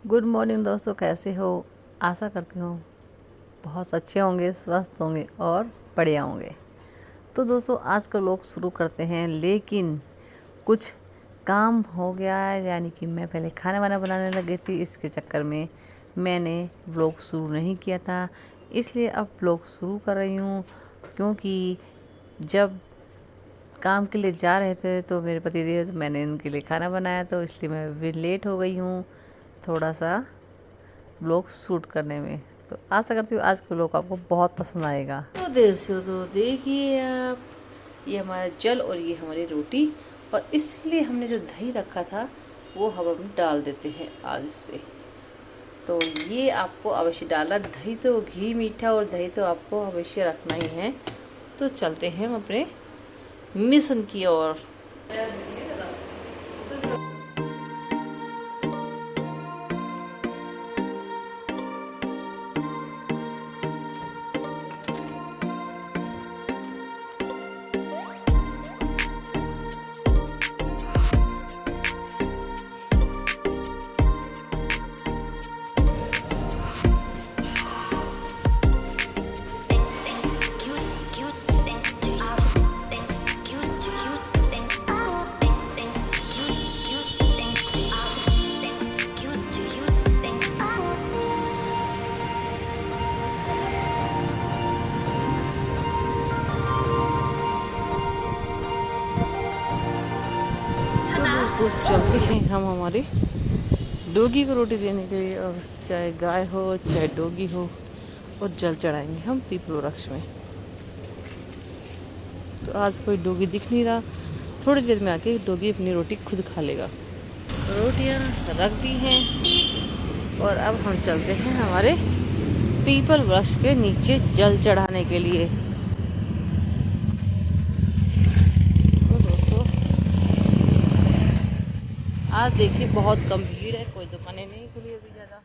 Good morning दोस्तों, कैसे हो? आशा करती हूँ बहुत अच्छे होंगे, स्वस्थ होंगे और बढ़िया होंगे। तो दोस्तों, आज का व्लॉग शुरू करते हैं, लेकिन कुछ काम हो गया है। यानी कि मैं पहले खाना वाना बनाने लगी थी, इसके चक्कर में मैंने व्लॉग शुरू नहीं किया था। इसलिए अब व्लॉग शुरू कर रही हूँ, क्योंकि जब काम के लिए जा रहे थे तो मेरे पति देव, तो मैंने उनके लिए खाना बनाया, तो इसलिए मैं भी लेट हो गई हूँ थोड़ा सा व्लॉग शूट करने में। तो आशा करती हूँ आज का व्लॉग आपको बहुत पसंद आएगा। तो देखिए आप, ये हमारा जल और ये हमारी रोटी, और इसलिए हमने जो दही रखा था वो हम डाल देते हैं आज इस पे। तो ये आपको अवश्य डालना, दही तो घी मीठा और दही तो आपको अवश्य रखना ही है। तो चलते हैं हम अपने मिशन की ओर। तो चलते हैं हम हमारी डोगी को रोटी देने के लिए, और चाहे गाय हो चाहे डोगी हो, और जल चढ़ाएंगे हम पीपल वृक्ष में। तो आज कोई डोगी दिख नहीं रहा, थोड़ी देर में आके डोगी अपनी रोटी खुद खा लेगा। रोटियां रख दी हैं और अब हम चलते हैं हमारे पीपल वृक्ष के नीचे जल चढ़ाने के लिए। आज देखिए बहुत कम भीड़ है, कोई दुकानें नहीं खुली अभी ज़्यादा।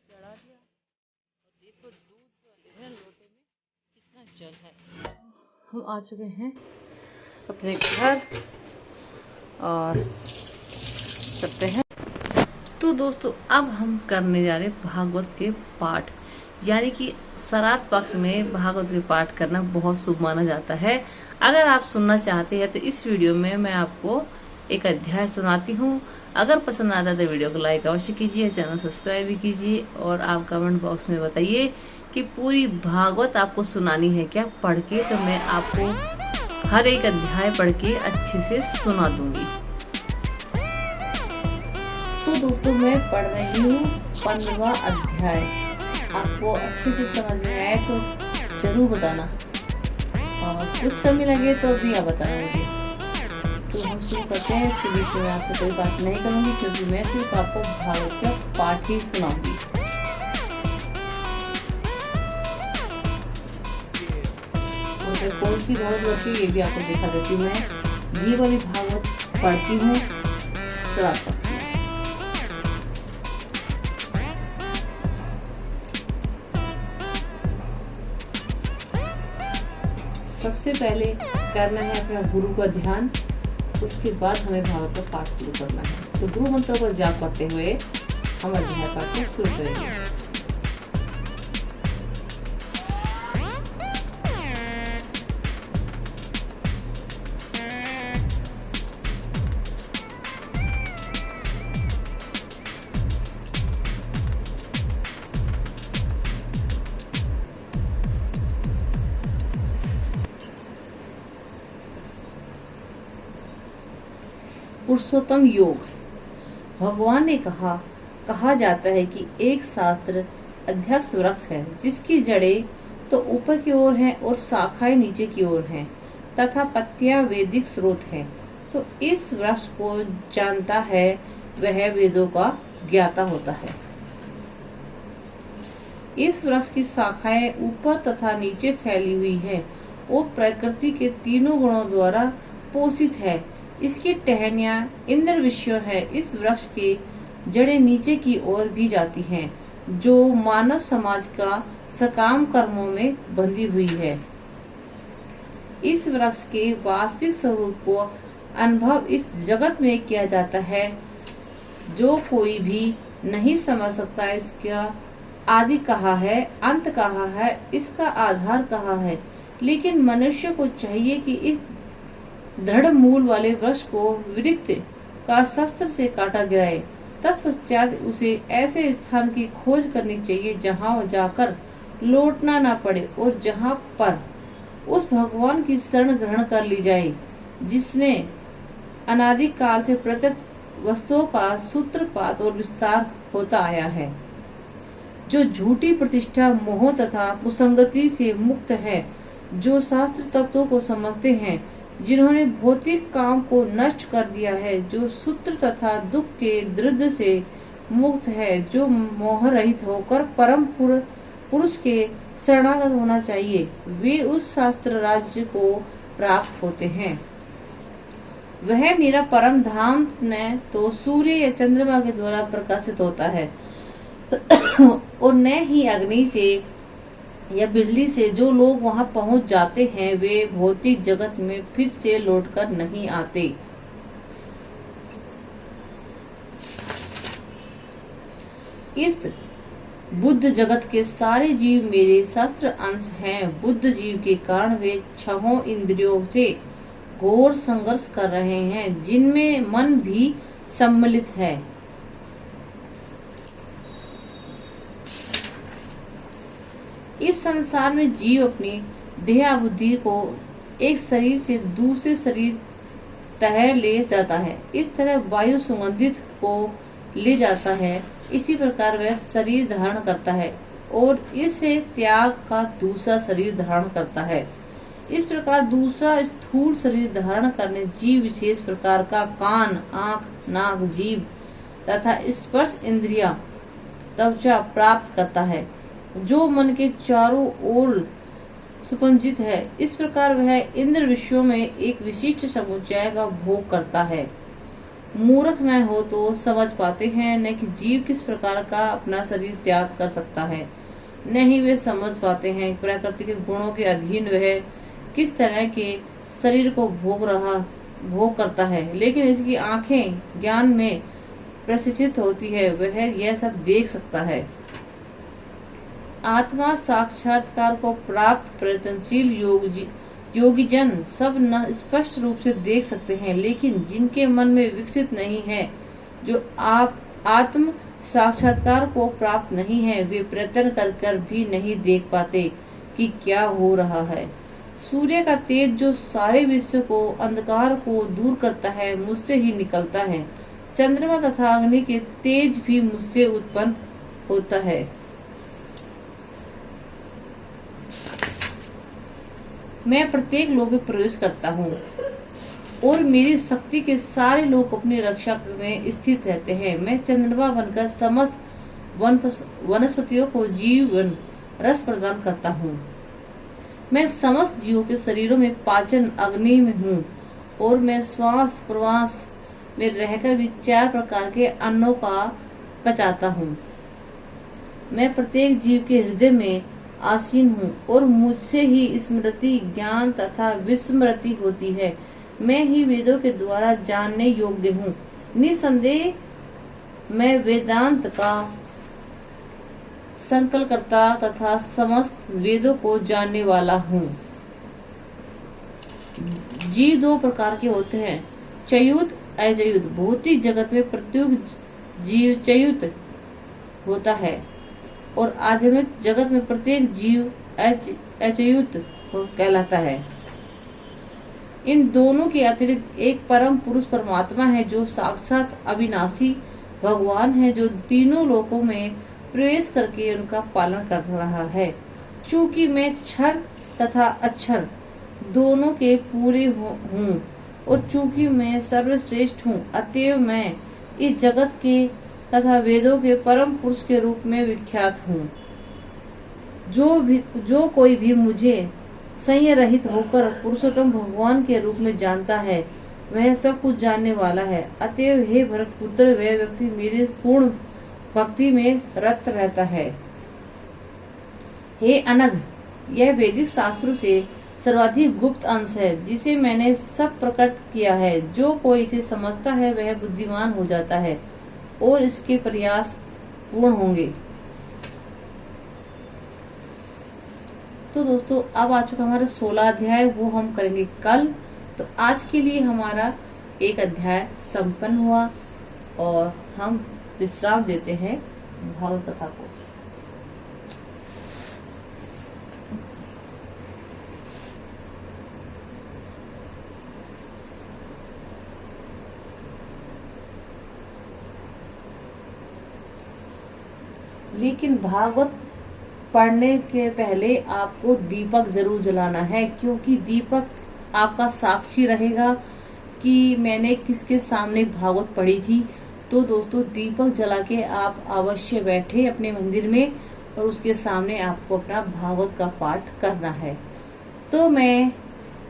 चढ़ा दिया, और देखो दूध वाले में लोटे में कितना जल है। हम आ चुके हैं अपने घर और करते हैं। तो दोस्तों, अब हम करने जा रहे हैं भागवत के पाठ। यानी कि श्राद्ध पक्ष में भागवत के पाठ करना बहुत शुभ माना जाता है। अगर आप सुनना चाहते हैं तो इस वीडियो में मैं आपको एक अध्याय सुनाती हूँ। अगर पसंद आता है तो वीडियो को लाइक अवश्य कीजिए, चैनल सब्सक्राइब भी कीजिए, और आप कमेंट बॉक्स में बताइए कि पूरी भागवत आपको सुनानी है क्या पढ़ के। तो मैं आपको हर एक अध्याय पढ़ के अच्छे से सुना दूंगी। तो दोस्तों, मैं पढ़ रही हूँ 15वां अध्याय। आपको अच्छे से समझ में आए तो जरूर बताना, और कुछ कमी लगे तो भी आप बताना मुझे। तो हम शुरू करते हैं। इसके बीच में आपसे कोई बात नहीं करूँगी, क्योंकि मैं सिर्फ आपको भागवत का पाठ ही सुनाऊंगी। और कौन सी भागवत होती है ये भी आपको दिखा देती हूँ। मैं ये वाली भागवत पढ़ती हूँ श्राद्ध पक्ष में। सबसे पहले करना है अपना गुरु का ध्यान, उसके बाद हमें भागवत का पाठ शुरू करना है। तो गुरु मंत्रों को जाप करते हुए हम अध्याय पाठ को शुरू करेंगे। पुरुषोत्तम योग। भगवान ने कहा जाता है कि एक शास्त्र अध्यक्ष वृक्ष है जिसकी जड़ें तो ऊपर की ओर हैं और शाखाएं नीचे की ओर हैं तथा पत्तियां वैदिक स्रोत हैं। तो इस वृक्ष को जानता है वह वेदों का ज्ञाता होता है। इस वृक्ष की शाखाएं ऊपर तथा नीचे फैली हुई है और प्रकृति के तीनों गुणों द्वारा पोषित है। इसकी टहनियां इंद्र विषयों है। इस वृक्ष के जड़ें नीचे की ओर भी जाती हैं, जो मानव समाज का सकाम कर्मों में बंधी हुई है। इस वृक्ष के वास्तविक स्वरूप को अनुभव इस जगत में किया जाता है, जो कोई भी नहीं समझ सकता। इसका आदि कहाँ है, अंत कहाँ है, इसका आधार कहाँ है। लेकिन मनुष्य को चाहिए कि इस दृढ़ मूल वाले वृक्ष को विरक्त का शस्त्र से काटा गिराए। तत्पश्चात उसे ऐसे स्थान की खोज करनी चाहिए जहाँ जाकर लौटना न पड़े और जहाँ पर उस भगवान की शरण ग्रहण कर ली जाए जिसने अनादि काल से प्रत्येक वस्तुओं का सूत्रपात और विस्तार होता आया है, जो झूठी प्रतिष्ठा, मोह तथा कुसंगति से मुक्त है, जो शास्त्र तत्वों को समझते हैं, जिन्होंने भौतिक काम को नष्ट कर दिया है, जो सूत्र तथा दुख के दृढ़ से मुक्त है, जो मोह रहित होकर परम पुरुष के शरणागत होना चाहिए, वे उस शास्त्र राज्य को प्राप्त होते हैं। वह मेरा परम धाम न तो सूर्य या चंद्रमा के द्वारा प्रकाशित होता है और न ही अग्नि से या बिजली से। जो लोग वहां पहुंच जाते हैं वे भौतिक जगत में फिर से लौटकर नहीं आते। इस बुद्ध जगत के सारे जीव मेरे शस्त्र अंश हैं। बुद्ध जीव के कारण वे छहों इंद्रियों से घोर संघर्ष कर रहे हैं, जिनमें मन भी सम्मिलित है। इस संसार में जीव अपनी देह बुद्धि को एक शरीर से दूसरे शरीर तह ले जाता है। इस तरह वायु सुगंधित को ले जाता है, इसी प्रकार वह शरीर धारण करता है और इससे त्याग का दूसरा शरीर धारण करता है। इस प्रकार दूसरा स्थूल शरीर धारण करने जीव विशेष प्रकार का कान, आँख, नाक, जीभ तथा स्पर्श इंद्रिया त्वचा प्राप्त करता है, जो मन के चारों ओर सुपंजित है। इस प्रकार वह इंद्र विषयों में एक विशिष्ट समुच्चय का भोग करता है। मूर्ख न हो तो समझ पाते हैं न कि जीव किस प्रकार का अपना शरीर त्याग कर सकता है, न ही वे समझ पाते हैं प्रकृति के गुणों के अधीन वह किस तरह के शरीर को भोग करता है। लेकिन इसकी आंखें ज्ञान में प्रशिक्षित होती है, वह यह सब देख सकता है। आत्मा साक्षात्कार को प्राप्त प्रयत्नशील योगी जन सब न स्पष्ट रूप से देख सकते हैं, लेकिन जिनके मन में विकसित नहीं है, जो आत्म साक्षात्कार को प्राप्त नहीं है, वे प्रयत्न कर भी नहीं देख पाते कि क्या हो रहा है। सूर्य का तेज जो सारे विश्व को अंधकार को दूर करता है, मुझसे ही निकलता है। चंद्रमा तथा अग्नि के तेज भी मुझसे उत्पन्न होता है। मैं प्रत्येक लोक में प्रवेश करता हूँ और मेरी शक्ति के सारे लोग अपनी रक्षा में स्थित रहते हैं। मैं चंद्रमा बनकर समस्त वनस्पतियों को जीवन रस प्रदान करता हूँ। मैं समस्त जीवों के शरीरों में पाचन अग्नि में हूँ और मैं श्वास प्रवास में रहकर भी 4 प्रकार के अन्नों का पचाता हूँ। मैं प्रत्येक जीव के हृदय में आसीन हूँ और मुझसे ही स्मृति, ज्ञान तथा विस्मृति होती है। मैं ही वेदों के द्वारा जानने योग्य हूँ। निसंदेह मैं वेदांत का संकल्पकर्ता तथा समस्त वेदों को जानने वाला हूँ। जीव 2 प्रकार के होते हैं, च्युत, अच्युत। भौतिक जगत में प्रत्येक जीव च्युत होता है और आध्यात्मिक जगत में प्रत्येक जीव अच्युत कहलाता है। इन दोनों के अतिरिक्त एक परम पुरुष परमात्मा है जो साक्षात अविनाशी भगवान है, जो तीनों लोकों में प्रवेश करके उनका पालन कर रहा है। चूंकि मैं क्षर तथा अक्षर दोनों के पूरे हूँ और चूंकि मैं सर्वश्रेष्ठ हूँ, अतएव मैं इस जगत के तथा वेदों के परम पुरुष के रूप में विख्यात हूँ। जो कोई भी मुझे संयम रहित होकर पुरुषोत्तम भगवान के रूप में जानता है, वह सब कुछ जानने वाला है। अतएव हे भरत पुत्र, वह व्यक्ति मेरे पूर्ण भक्ति में रत रहता है। हे अनघ, यह वैदिक शास्त्रों से सर्वाधिक गुप्त अंश है, जिसे मैंने सब प्रकट किया है। जो कोई इसे समझता है वह बुद्धिमान हो जाता है और इसके प्रयास पूर्ण होंगे। तो दोस्तों, अब आ चुका हमारा 16 अध्याय, वो हम करेंगे कल। तो आज के लिए हमारा एक अध्याय संपन्न हुआ और हम विश्राम देते हैं भागवत कथा को। लेकिन भागवत पढ़ने के पहले आपको दीपक जरूर जलाना है, क्योंकि दीपक आपका साक्षी रहेगा कि मैंने किसके सामने भागवत पढ़ी थी। तो दोस्तों, दीपक जला के आप अवश्य बैठे अपने मंदिर में और उसके सामने आपको अपना भागवत का पाठ करना है। तो मैं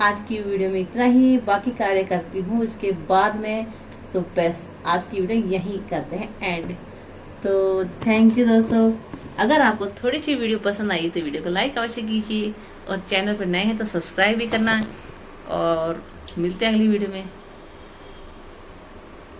आज की वीडियो में इतना ही, बाकी कार्य करती हूँ इसके बाद में। तो बस आज की वीडियो यहीं करते हैं एंड। तो थैंक यू दोस्तों। अगर आपको थोड़ी सी वीडियो पसंद आई तो वीडियो को लाइक अवश्य कीजिए और चैनल पर नए हैं तो सब्सक्राइब भी करना। और मिलते हैं अगली वीडियो में।